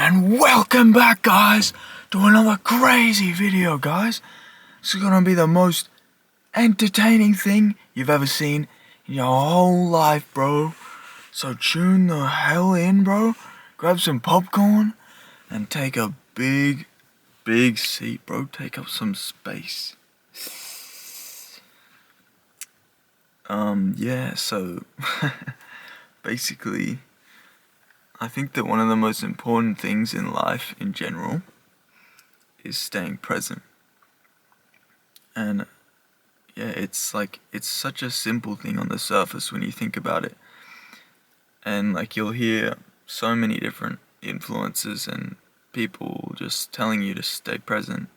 And welcome back, guys, to another crazy video, guys. This is gonna be the most entertaining thing you've ever seen in your whole life, bro. So tune the hell in, bro. Grab some popcorn and take a big seat, bro. Take up some space. So basically, I think that one of the most important things in life in general is staying present. And it's such a simple thing on the surface when you think about it. And you'll hear so many different influences and people just telling you to stay present.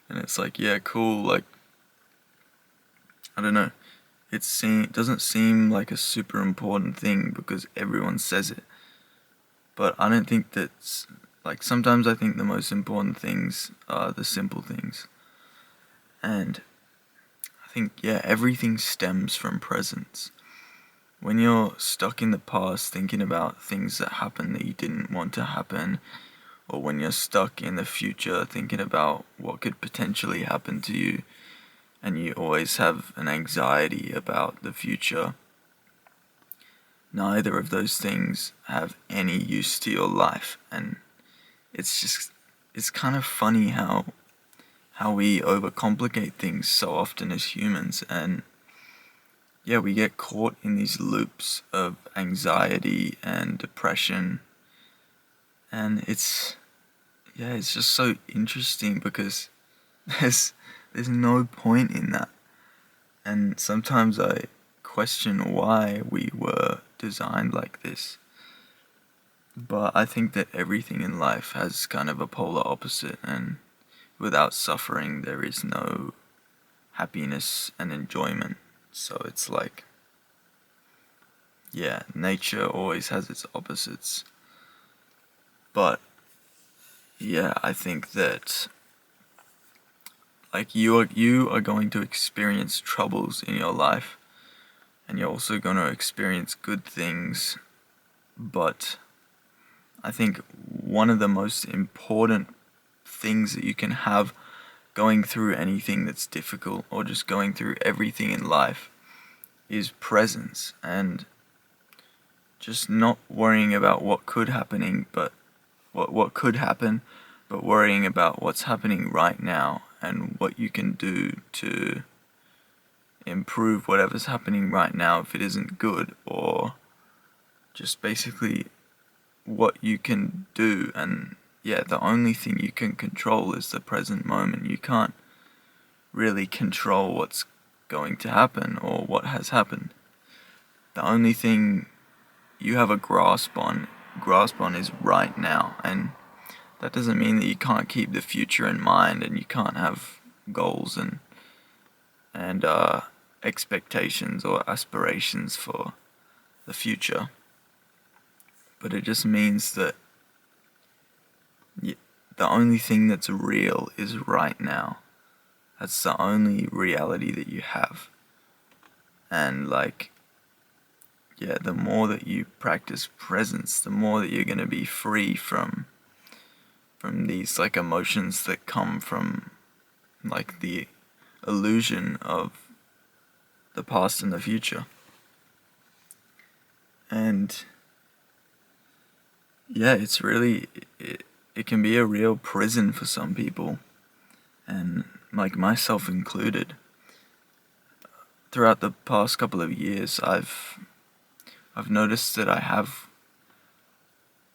And it's cool, I don't know. It doesn't seem like a super important thing because everyone says it. But I don't think that's, sometimes I think the most important things are the simple things. And I think, everything stems from presence. When you're stuck in the past thinking about things that happened that you didn't want to happen, or when you're stuck in the future thinking about what could potentially happen to you, and you always have an anxiety about the future, neither of those things have any use to your life. And it's kind of funny how we overcomplicate things so often as humans, and we get caught in these loops of anxiety and depression. And it's just so interesting because there's no point in that. And sometimes I question why we were designed like this. But I think that everything in life has kind of a polar opposite, and without suffering there is no happiness and enjoyment. So it's nature always has its opposites. But I think that you are going to experience troubles in your life, and you're also going to experience good things. But I think one of the most important things that you can have going through anything that's difficult, or just going through everything in life, is presence, and just not worrying about what could happen, but worrying about what's happening right now and what you can do to improve whatever's happening right now if it isn't good, or just basically what you can do. And the only thing you can control is the present moment. You can't really control what's going to happen or what has happened. The only thing you have a grasp on is right now. And that doesn't mean that you can't keep the future in mind, and you can't have goals and expectations or aspirations for the future. But it just means that the only thing that's real is right now. That's the only reality that you have. And the more that you practice presence, the more that you're going to be free from these emotions that come from the illusion of the past and the future. And it's really, it can be a real prison for some people, and myself included. Throughout the past couple of years, I've noticed that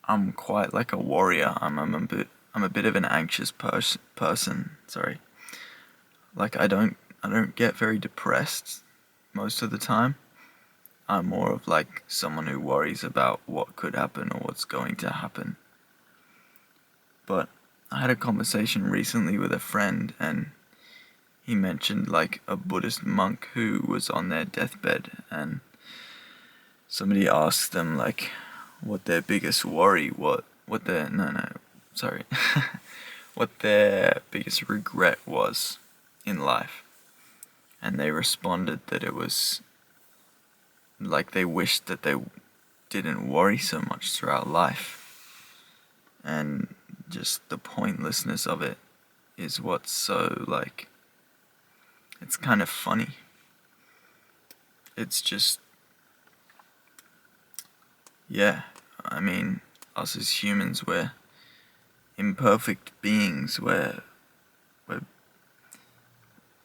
I'm quite like a warrior. I'm a bit of an anxious person. Sorry. I don't get very depressed most of the time. I'm more of someone who worries about what could happen or what's going to happen. But I had a conversation recently with a friend, and he mentioned a Buddhist monk who was on their deathbed, and somebody asked them what their biggest worry, what their biggest regret was in life. And they responded that it was they wished that they didn't worry so much throughout life. and just the pointlessness of it is what's so, like, it's kind of funny. It's just, yeah, I mean, us as humans, we're imperfect beings.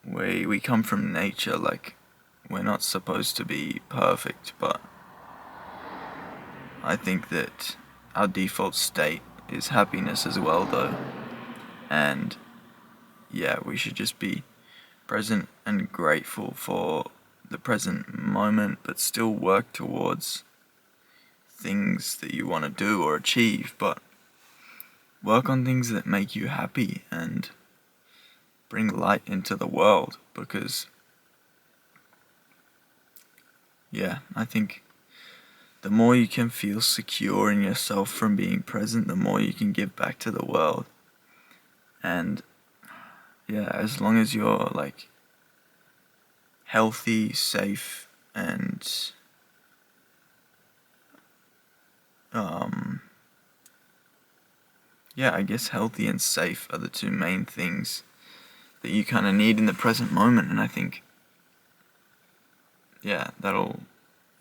We come from nature, like, we're not supposed to be perfect, but I think that our default state is happiness as well, though. And yeah, we should just be present and grateful for the present moment, but still work towards things that you want to do or achieve, but work on things that make you happy and bring light into the world, because yeah, I think the more you can feel secure in yourself from being present, the more you can give back to the world. And yeah, as long as you're, like, healthy, safe, and yeah, I guess healthy and safe are the two main things that you kind of need in the present moment. And I think, yeah, that'll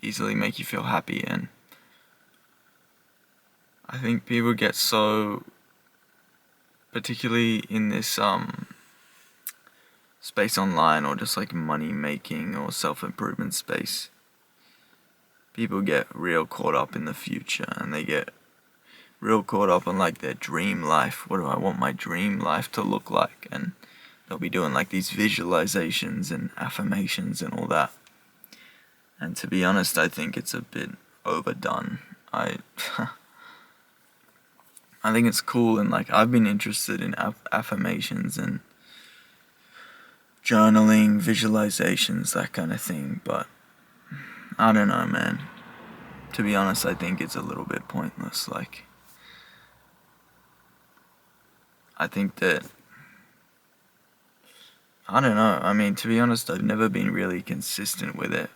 easily make you feel happy. And I think people get so, particularly in this space online, or just like money making or self-improvement space, people get real caught up in the future, and they get real caught up on, like, their dream life. What do I want my dream life to look like? And they'll be doing, like, these visualizations and affirmations and all that. And to be honest, I think it's a bit overdone. I think it's cool, and, like, I've been interested in affirmations and journaling, visualizations, that kind of thing, but I don't know, man. To be honest, I think it's a little bit pointless. Like, I think that, I don't know, I mean, to be honest, I've never been really consistent with it,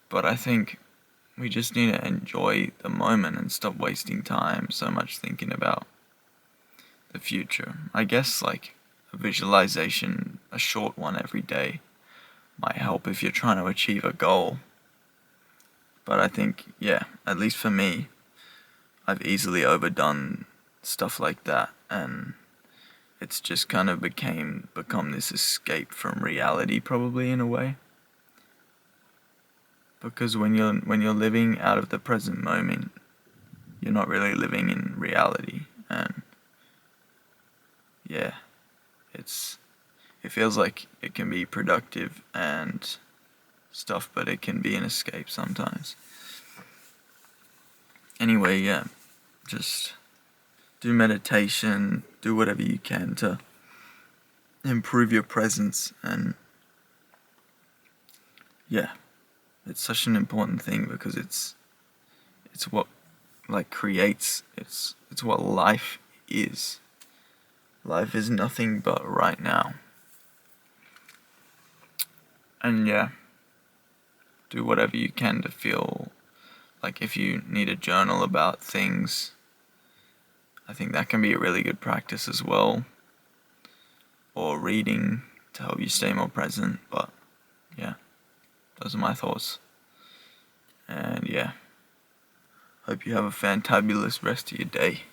but I think we just need to enjoy the moment and stop wasting time so much thinking about the future. I guess, like, a visualization, a short one every day, might help if you're trying to achieve a goal. But I think, yeah, at least for me, I've easily overdone stuff like that, and it's just kind of become this escape from reality, probably, in a way. Because when you're living out of the present moment, you're not really living in reality. And yeah, it feels like it can be productive and stuff, but it can be an escape sometimes. Anyway, yeah, just do meditation, do whatever you can to improve your presence. And yeah, it's such an important thing, because it's what, like, creates, it's what life is. Life is nothing but right now. And yeah, do whatever you can to feel, like, if you need a journal about things, I think that can be a really good practice as well. Or reading to help you stay more present. But yeah, those are my thoughts. And yeah, hope you have a fantabulous rest of your day.